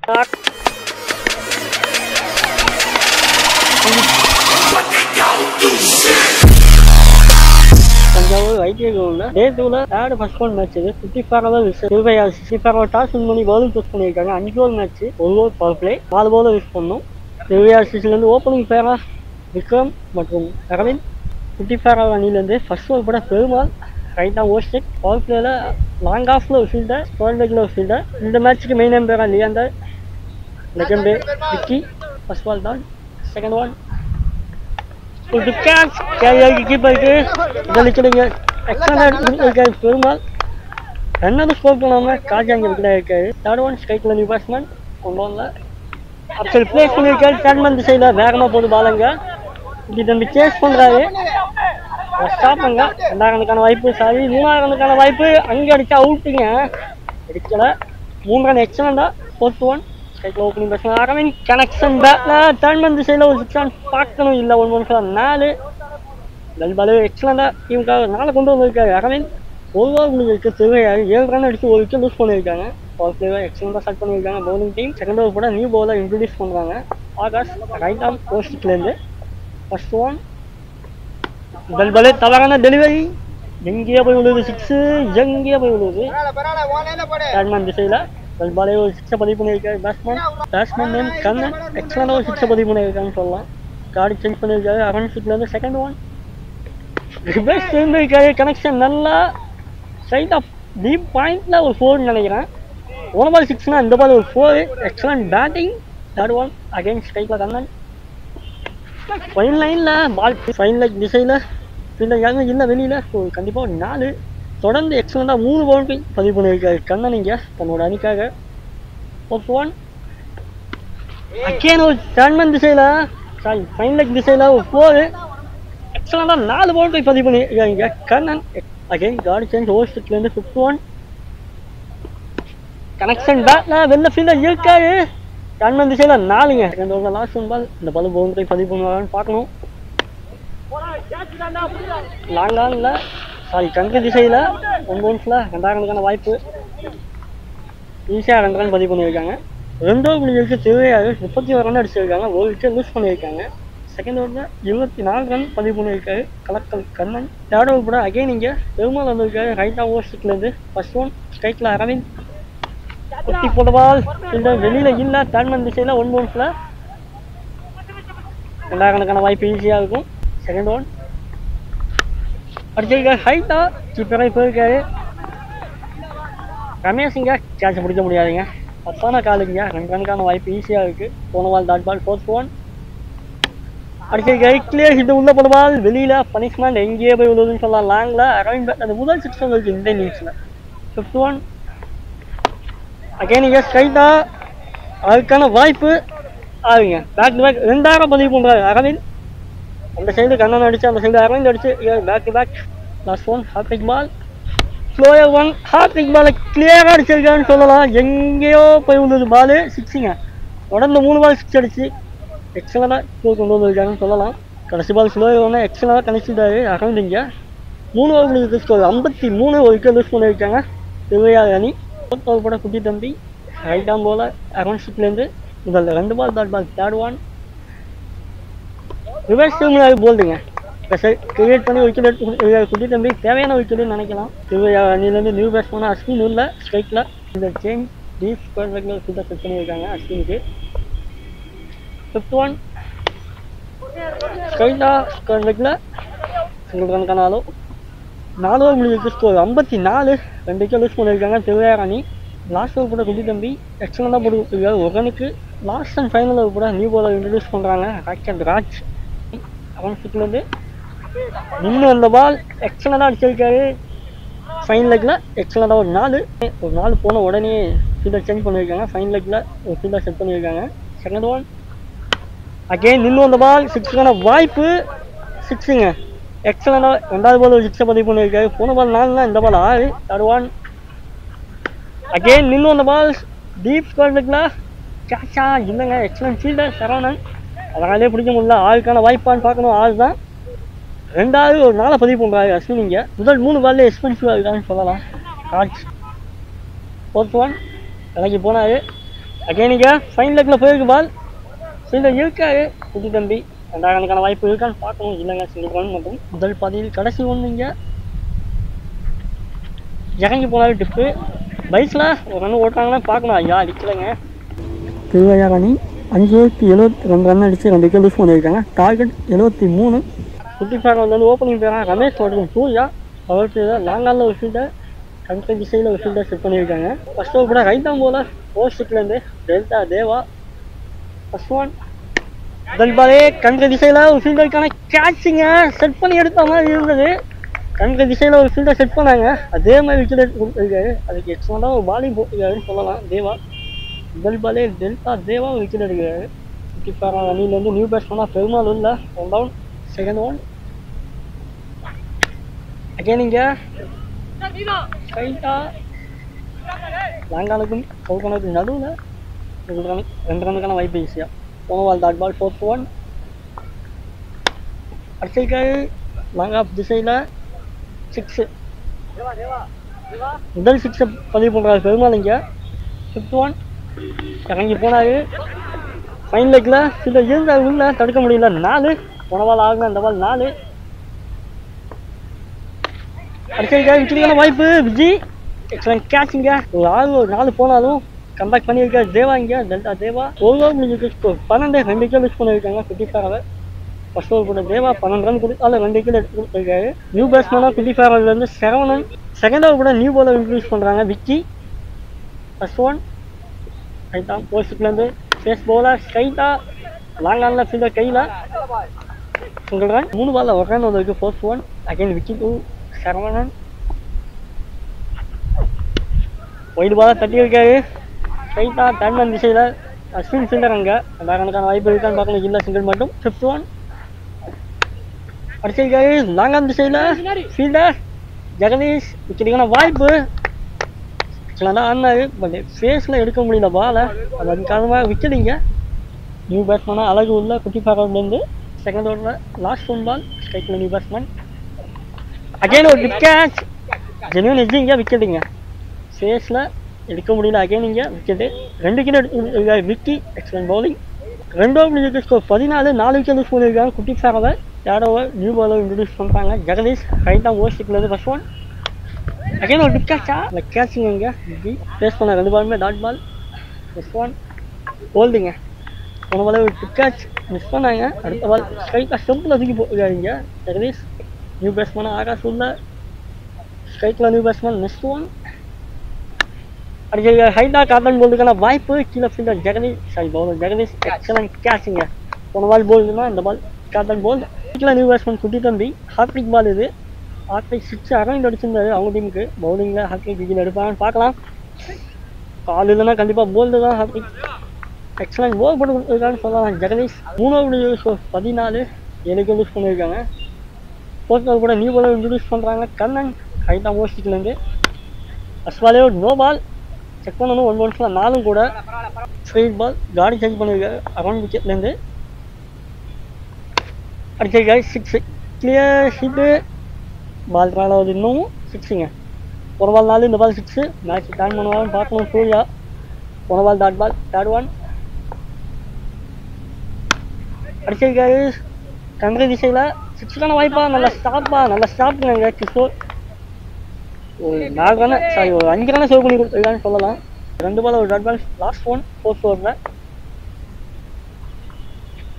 Thanjavur ITI கிரவுண்ட்ல டே 2ல third first one match இது 54 over 64 toss win பண்ணி பவுலிங் சூஸ் பண்ணியிருக்காங்க. 5 over match, 1 over power play, 4 bowler use பண்ணணும். திருவையாசிலேருந்து opening பேரா விக்ரம் மற்றும் அரவிந்த். 54 ஓவர் அணிலேருந்து ஃபர்ஸ்ட் ஓவர் கூட பெருமாள், ரைட் ஆம் ஓஸ்டெக், பவர் பிளேல லாங் ஆஃப்ல ஒரு ஃபீல்டர், ஸ்கொயர் லெக்ல ஒரு ஃபீல்டர். இந்த மேட்ச்சுக்கு மெயின் எம்பேரா Leander, legend Vicky. First ball தான், செகண்ட் ஒன் ஒரு கேட்ச் கேரியாகி கீப்பருக்கு இதழிக்கிறீங்க. எக்ஸலண்ட் இருக்காரு பெருமாள். ரன்னது ஸ்கோர் பண்ணாமல் காஜாங்க விக்கெட்டாக இருக்காரு. தேர்ட் ஒன் ஸ்ட்ரைக்கில் நியூ பேட்ஸ்மேன் கொண்டு வரல. அப்படி பிளேஸ் பண்ணியிருக்காரு. தேர்ட்மேன் திசையில் வேகமாக போகுது பாலங்க. இப்படி தம்பி சேஸ் பண்ணுறாரு. ஸ்டாப் பண்ணுங்க. 2ஆம் ரனுக்கான வாய்ப்பு, சாரி 3ஆம் ரனுக்கான வாய்ப்பு. அங்கே அடிச்சா அவுட்டுங்க, அடிக்கலை. 3 ரன் எக்ஸலண்டா. 4th ஒன் ஸ்ட்ரைக்கில் ஓப்பனிங் பேட்ஸ்மேன் அரவிந்த். கனெக்ஷன் பேட்டில் தேர்ட்மேன் திசையில் ஒரு 6 ரன் பார்க்கணும். இல்லை 1 1 4 கல்பாலு எக்ஸலண்டா டீமுக்காக 4 கொண்டு வந்திருக்காரு அரவிந்த். ஒரு ஓவர் முடிஞ்சிருக்கு. திருவையாறு 7 ரன் அடிச்சு ஒரு விக்கெட் லூஸ் பண்ணியிருக்காங்க. பவர் பிளேவை எக்ஸலண்டாக ஸ்டார்ட் பண்ணியிருக்காங்க பவுலிங் டீம். செகண்ட் ஓவர் கூட நியூ பவுலர் இன்ட்ரடியூஸ் பண்ணுறாங்க. ஆகாஷ் ரைட் ஆம் போஸ்ட்லேருந்து. ஃபர்ஸ்ட் ஒன் கல்பாலு தவறான டெலிவரி, எங்கேயே போய் விழுது 6, எங்கேயே போய் விழுது. தேர்ட்மேன் திசையில் கல்பாலே ஒரு 6 பதிவு பண்ணியிருக்காரு. பேட்ஸ்மேன் நேம் கண்ணன், எக்ஸலண்டாக ஒரு 6 பதிவு பண்ணியிருக்காங்கன்னு சொல்லலாம். கார்டு சேஞ்ச் பண்ணியிருக்காரு. அரவிந்த்லேருந்து செகண்ட் ஒன் ரிவர்ஸ் இருந்திருக்காரு. கனெக்ஷன் நல்லா சைட் ஆஃப் டீப் பாயிண்ட்ல ஒரு 4 நினைக்கிறேன். 1 பால் 6னா இந்த பால் ஒரு 4. Excellent batting. Third one again ஸ்ட்ரைக்ல கண்ணன். ஃபைன் லைன்ல பால் ஃபைன் லைக் திசையில் ஃபீல்டர் யாருமே இல்லை வெளியில. கண்டிப்பாக ஒரு 4 தொடர்ந்து எக்ஸலண்டாக 3 பவுண்டரி பதிவு பண்ணியிருக்காரு கண்ணன் இங்கே தன்னோட அணிக்காக. 4th ஒன் அகேன் ஒரு தேர்ட்மேன் திசையில், சாரி ஃபைன் லைக் திசையில் ஒரு 4. எக்ஸலண்டாக 4 பவுண்டரி பதிவு பண்ணியிருக்காங்க கண்ணன். அகைன் கார்டு சேஞ்ச் ஓவர்ஸ்லேருந்து 5th ஒன் கனெக்ஷன் பேட்டில் வெளில ஃபீல்டர் இருக்காரு. தேர்ட்மேன் திசையில் 4ங்க. Second over last 1 ball. இந்த பால் பவுண்டரி பதிவு பண்ணுவாங்கன்னு பார்க்கணும். லாங் ஆனில் சாரி கங்கு திசையில் 1 பவுன்ஸில் 2ஆம் ரனுக்கான வாய்ப்பு. ஈஸியாக 2 ரன் பதிவு பண்ணியிருக்காங்க. 2 ஓவர் முடிஞ்சிருக்கு. திருவையாறு 31 ரன் அடிச்சிருக்காங்க. ஒரு விக்கெட் லூஸ் பண்ணியிருக்காங்க. செகண்ட் ஓவரில் 24 ரன் பதிவு பண்ணியிருக்காரு கலக்கல் கண்ணன். தேர்ட் ஓவர் கூட அகைன் இங்கே பெருமாள் வந்திருக்காரு. ரைட் ஆம் ஓவர்ஸ்லேருந்து. ஃபர்ஸ்ட் ஒன் ஸ்ட்ரைக்கில் அரவிந்த். குட்டி போட்ட பால் ஃபீல்டர் வெளியில் இல்லை. தேர்ட்மேன் திசையில் 1 பவுன்ஸில் 2ஆம் ரனுக்கான வாய்ப்பு ஈஸியாக இருக்கும். செகண்ட் ஒன் அடிச்சிருக்காரு. ஹைட்டா கீப்பராக போயிருக்காரு ரமேஷ். இங்கே கேட்ச் பிடிக்க முடியாதுங்க. 10ஆன காலுங்க. 2 ரனுக்கான வாய்ப்பு ஈஸியாக இருக்குது. போன ball dot ball. 4th one அடிச்சிருக்காரு. கிளியர் ஹிட் உள்ள போன பால் வெளியில். பனிஷ்மெண்ட் எங்கேயே போய் விழுதுன்னு சொல்லலாம். லாங்கில் அரவிந்த் பேட் அந்த முதல் 6 வந்துருக்கு இந்த இன்னிங்ஸில். 5th ஒன் அகைன் இங்கே ஸ்ட்ரைட்டாக அதுக்கான வாய்ப்பு ஆகுங்க. பேக் டு பேக் 2ஆயிரம் பதிவு பண்ணுறாரு அரவிந்த். அந்த சைடு கண்ணன் அடிச்சு, அந்த சைடு அரவிந்த் அடிச்சு back to back. Last one hattrick ball. Slower one hattrick பாலை கிளியராக அடிச்சிருக்காருன்னு சொல்லலாம். எங்கேயோ போய் விழுது பால் 6ங்க. தொடர்ந்து 3 பால் 6 அடிச்சு எக்ஸலண்டாக ஸ்கோர் கொண்டு வந்திருக்காருன்னு சொல்லலாம். கடைசி பால் ஸ்லோயர் ஒன்று எக்ஸலண்டாக கணிச்சிட்டாரு அரவிந்த். இங்கே 3 ஓவர் முடிஞ்சு ஸ்கோர் 53. ஒரு விக்கெட் லூஸ் பண்ணியிருக்காங்க திருவையாறு அணி. 4th ஓவர் கூட குட்டி தம்பி ரைட் ஆம் போல அரவிந்த்லேருந்து. முதல்ல 2 ball dot ball. Third one reverse திரும்பினாரு போல்டுங்க. கிரியேட் பண்ணி விக்கெட் எடுத்து குட்டி தம்பி தேவையான விக்கெட்டுன்னு நினைக்கலாம். திருவையாறு அணிலேருந்து நியூ பேட்ஸ்மேனாக அஸ்வின் உள்ள ஸ்ட்ரைக்கில். இந்த சேஞ்ச் டீப் ஸ்கொயர் லெக்கில் சூப்பர் செட் பண்ணியிருக்காங்க அஸ்வினுக்கு. 5th ஒன் ஸ்ட்ரைட்டாக ஸ்கொயர் லெக்கில் சிங்கிள் ரனுக்கான அளவு. 4 ஓவர் முடிஞ்சிருக்கு. ஸ்கோர் 54. 2 விக்கெட் லூஸ் பண்ணியிருக்காங்க திருவையாறு அணி. லாஸ்ட் ஓவர் கூட குட்டி தம்பி எக்ஸலண்டாக போட்டு கொடுத்துருக்காரு 1 ரனுக்கு. லாஸ்ட் அண்ட் ஃபைனல் ஓவர் கூட நியூ பவுலர் இன்ட்ரடியூஸ் பண்ணுறாங்க ராக்கெட் ராஜ். அவன் சிக்லேருந்து நின்று வந்த பால் எக்ஸலண்டாக அடிச்சிருக்காரு ஃபைன் லெக்கில். எக்ஸலண்டாக ஒரு 4 போன உடனே ஃபீல்டர் சேஞ்ச் பண்ணியிருக்காங்க. ஃபைன் லெக்கில் ஒரு ஃபீல்டர் செட் பண்ணியிருக்காங்க. செகண்ட் ஒன் அகெயின் நின்று வந்த பால் 6க்கான வாய்ப்பு. 6ங்க. எக்ஸலண்டாக 2வது பால் ஒரு 6 பதிவு பண்ணியிருக்காரு. போன பால் 4னா இந்த பால் 6. தேர்ட் ஒன் அகெயின் நின்று வந்த பால் டீப் ஸ்கொயர் லெக்கில் கேட்சா இல்லைங்க. Excellent fielder Saravanan. அதனாலே பிடிக்க முடியல. 6க்கான வாய்ப்பான்னு பார்க்கணும். 6 தான். 2வது ஒரு 4 பதிவு பண்ணுறாரு அஸ்வின். இங்கே முதல் 3 பால்ல எக்ஸ்பென்சிவாக இருக்கான்னு சொல்லலாம். காட்ச் 4th ஒன் இறங்கி போனார். அகைனிங்க ஃபைன் லெக்கில் போயிருக்கு பால் ஃபீல்டர் இருக்காரு குட்டி தம்பி ரெண்டாவதுக்கான வாய்ப்பு இருக்கான்னு பார்க்கணும். இல்லைங்க சிங்கிள் ரன் மட்டும் முதல் பாதியில் கடைசி ஒன்று இங்கே இறங்கி போனாலும் டிப்பு பைஸில் ஒரு ரன் ஓட்டுறாங்கன்னா பார்க்கணும். ஐயா அடிக்கலைங்க. திருவையார் அணி 572 ரன் அடித்து 2 விக்கெட் லூஸ் பண்ணியிருக்காங்க. டார்கெட் 73. குட்டி ஃபேர் வந்து ஓப்பனிங் பேராக ரமேஷ் மற்றும் சூர்யா பவர் பிளேயர் லாங்காலில் ஒரு ஃபீல்டர் கண்ட்ரி திசையில் ஒரு ஃபீல்டர் செட் பண்ணியிருக்காங்க. ஃபர்ஸ்ட் ஓவர் கூட ரைட் தான் போல போஸ்ட்டுலேருந்து டெல்டா தேவா ஃபர்ஸ்ட் ஒன் முதல் பாலே கண்ட்ரி திசையில் ஒரு ஃபீல்டருக்கான கேட்சிங்க செட் பண்ணி எடுத்த மாதிரி இருந்தது. கண்ட்ரி திசையில் ஒரு ஃபீல்டர் செட் பண்ணாங்க. அதே மாதிரி விக்கெட் கொடுத்துருக்காரு. அதுக்கு எக்ஸ்ட்ராவாக ஒரு பாலிங் போட்டுருக்காருன்னு சொல்லலாம். தேவா முதல் பாலே டெல்டா தேவா ஒரு விக்கெட் எடுக்கிறாரு. 54 அணியிலேருந்து நியூ பேட்ஸ்மேனாக பெருமாள் இல்லை. 1 down செகண்ட் ஒன் அகேனிங்க ஸ்ட்ரைட்டாக லாங்கானுக்கும் கவுக்கனுக்கும் நடுவில் 2 ரன்னுக்கான வாய்ப்பு ஈஸியாக போன ball dot ball 4th one அடிச்சிருக்காரு. லாங் ஆஃப் திசையில் 6 முதல் 6 பதிவு பண்ணுறாரு பெருமாள். இங்கே 5th ஒன் இறங்கி போனார். ஃபைன் லெக்கில் சில இருந்தால் உள்ள தடுக்க முடியல. 4 போன பால் ஆகுங்க. அந்த பால் 4 அடிச்சிருக்காரு. விக்கெட்டுக்கான வாய்ப்பு விஜி எக்ஸலன்ட் கேட்சிங்க. ஒரு 4 போனாலும் கம்பேக் பண்ணியிருக்காரு தேவா. இங்கே டெல்டா தேவா ஓவர் முடிஞ்சிருக்கு. ஸ்கோர் 12 2 விக்கெட் யூஸ் பண்ணியிருக்காங்க. 55 ஃபர்ஸ்ட் ஓவர் கூட தேவா 12 ரன் கொடுத்தாலும் 2 விக்கெட் எடுத்து கொடுத்துருக்காரு. நியூ பேட்ஸ்மேனாக 55 7 செகண்ட் ஓவர் கூட நியூ பாலர் இன்ட்ரடியூஸ் பண்ணுறாங்க விக்கி. ஃபர்ஸ்ட் ஒன் ரைட்டா போஸ்ட்லேருந்து ஃபேஸ் பவுலர் ஸ்ட்ரைட்டாக லாங் ஆனில் ஃபீல்டர் கையில் சிங்கிள் ரன் 3 பாலில் ஒரு ரன் வந்திருக்கு. 4th one again Vicky 2 7 white பாலாக தட்டியிருக்காரு. ஸ்ட்ரைட்டாக டர்ன் திசையில் அஸ்வின் ஃபீல்டர் அங்கே ரெண்டாயிரக்கான வாய்ப்பு இருக்கான்னு பார்க்கணும். இல்லை சிங்கிள் மட்டும். 5th ஒன் அடிச்சிருக்காரு. லாங்கான் திசையில் ஃபீல்டர் ஜெகதீஷ் விக்கெட்டுக்கான வாய்ப்பு தான் ஆடினாரு. பட் ஃபேஸில் எடுக்க முடியல பாலை. அது காரணமாக விக்கெட்டிங்க. நியூ பேட்ஸ்மேனாக அழகு உள்ள குட்டி பாக்கர்லேருந்து செகண்ட் ஓவரில் லாஸ்ட் 1 பால் ஸ்ட்ரைக்கில் நியூ பேட்ஸ்மேன் அகைன் ஒரு டிப் கேட்ச் ஜென்யூன் எஜ்ஜிங்க விக்கெட்டுங்க. ஃபேஸில் எடுக்க முடியல. அகைன் இங்கே விக்கெட்டு 2 விக்கெட் எடுத்து விக்கி எக்ஸலன்ட் பவுலிங். 2 ஓவர் முடிஞ்சிருக்கு. ஸ்கோர் 14 4 விக்கெட் யூஸ் பண்ணியிருக்காங்க. குட்டி ஃபேரவை 3rd over new bowler introduce பண்ணுறாங்க. ஜெகதீஷ் ரைட்டாக ஓஸ்டிக்லேருந்து ஃபர்ஸ்ட் ஒன் அகைன் ஒரு டிப் கேட்சா இந்த கேட்சிங்க. இங்கே விக்கி ஃபேஸ் பண்ண 2 பாலுமே டாட் பால். ஃபர்ஸ்ட் ஒன் ஹோல்டிங்க. போன பால் ஒரு டிப் கேட்ச் மிஸ் பண்ணாங்க. அடுத்த பால் ஸ்ட்ரைட்டாக ஸ்டம்பில் தூக்கி போட்டுருக்காங்க ஜெகதீஷ். நியூ பேட்ஸ்மேனாக ஆகாஷ் உள்ள ஸ்ட்ரைக்கில் நியூ பேட்ஸ்மேன் நெக்ஸ்ட் ஒன் அடிக்க ஹைட்டாக காட்டன் போல்டுக்கான வாய்ப்பு. கீழே fielder Jagadish bowler Jagadish excellent கேட்சிங்க. போன பால் போல்டுனா இந்த பால் காட்டன் போல்டு. கீழே நியூ பேட்ஸ்மேன் குட்டி தம்பி ஹார்ட்ரிக் பால். இது ஹார்ட்ரிக் 6 அரௌண்ட் அடிச்சிருந்தாரு அவங்க டீமுக்கு. பவுலிங்கில் ஹார்ட்ரிக் விக்கெட் எடுப்பாங்கன்னு பார்க்கலாம். கால் இல்லைன்னா கண்டிப்பாக போல்டு தான் ஹார்ட்ரிக். எக்ஸலன்ட் போல் போட்டு கொடுத்துருக்கான்னு சொல்லலாம். ஜெகதீஷ் 3 ஓவர் 14 7 விக்கெட் யூஸ் பண்ணியிருக்காங்க. 4th ஓவர் கூட நியூ பாலர் இன்ட்ரடியூஸ் பண்ணுறாங்க. கண்ணன் ஹைட்டாக ஓஸ்டிக்லேருந்து ஃபர்ஸ்ட் பாலே ஒரு நோ பால் செக் பண்ணணும். 1 பால்ஸில் 4 கூட ஸ்ட்ரைட் பால் காடி சேஞ்ச் பண்ணியிருக்காரு அரௌண்ட் விக்கெட்லேருந்து அடிச்சிருக்காரு. 6 கிளியர் ஹிட்டு பால் ட்ராலாவது இன்னும் 6ங்க. ஒரு பால் 4 இந்த பால் 6 மேட்ச் டர்ன் பண்ணுவாங்கன்னு பார்க்கணும். சூர்யா போன ball dot ball 3rd one அடிச்சிருக்காரு. கண்ட்ரி திசையில் 6க்கான வாய்ப்பா நல்லா ஸ்டாப்புங்க. கிஷோர் ஒரு 4 ரன் சாரி ஒரு 5 ரன் சேவ் பண்ணி கொடுத்துருக்கான்னு சொல்லலாம். 2 பால் ஒரு dot ball last one 4th ஓவரில்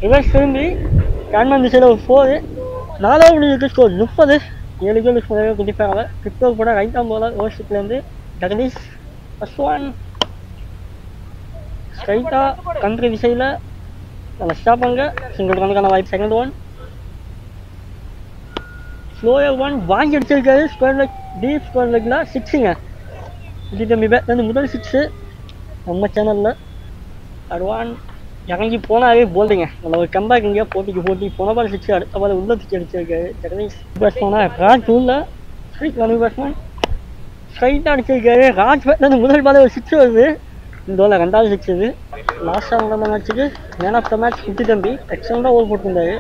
ரிவர்ஸ் திரும்பி கேன்மன் திசையில் ஒரு 4 4 ஓவர் ஸ்கோர் 30 7 விக்கெட் யூஸ் பண்ண குடிப்பாங்க. 5th ஓவர் கூட ரைட் ஆம் போலர் ஓவர்ஷிப்லேருந்து ஜெகதீஷ் ஃபர்ஸ்ட் ஒன் ஸ்ட்ரைட்டாக கண்ட்ரி திசையில் நல்லா ஸ்டாப்பாங்க. சிங்கிள் ரனுக்கான வாய்ப்பு. செகண்ட் ஒன் ஸ்லோயர் ஒன் வாங்கி அடிச்சிருக்காரு. ஸ்கொயர் லெக் டீப் ஸ்கொயர் லெக்கில் 6ங்க. விஜய் தம்பி பேட்லேருந்து முதல் 6 நம்ம சேனலில். அட்வான் இறங்கி போனாவே போல்டிங்க. நல்ல ஒரு கம்பேக் இங்கே போட்டி போன பால் 6 அடுத்த பால் உள்ள தூக்கி அடிச்சிருக்காரு ஜெகதீஷ். பேட்ஸ்மேனாக ராஜ் உள்ள ஸ்ட்ரைட் நியூ பேட்ஸ்மேன் ஸ்ட்ரைட்டாக அடிச்சிருக்காரு. ராஜ் பேட்லேருந்து முதல் பால் ஒரு 6 வருது. இந்த பால் 2வது 6 இது. லாஸ்ட்டாக நடந்த மேட்ச்சுக்கு மேன் ஆஃப் த மேட்ச் குட்டி தம்பி எக்ஸலண்டாக ஓவர் போட்டிருந்தாரு.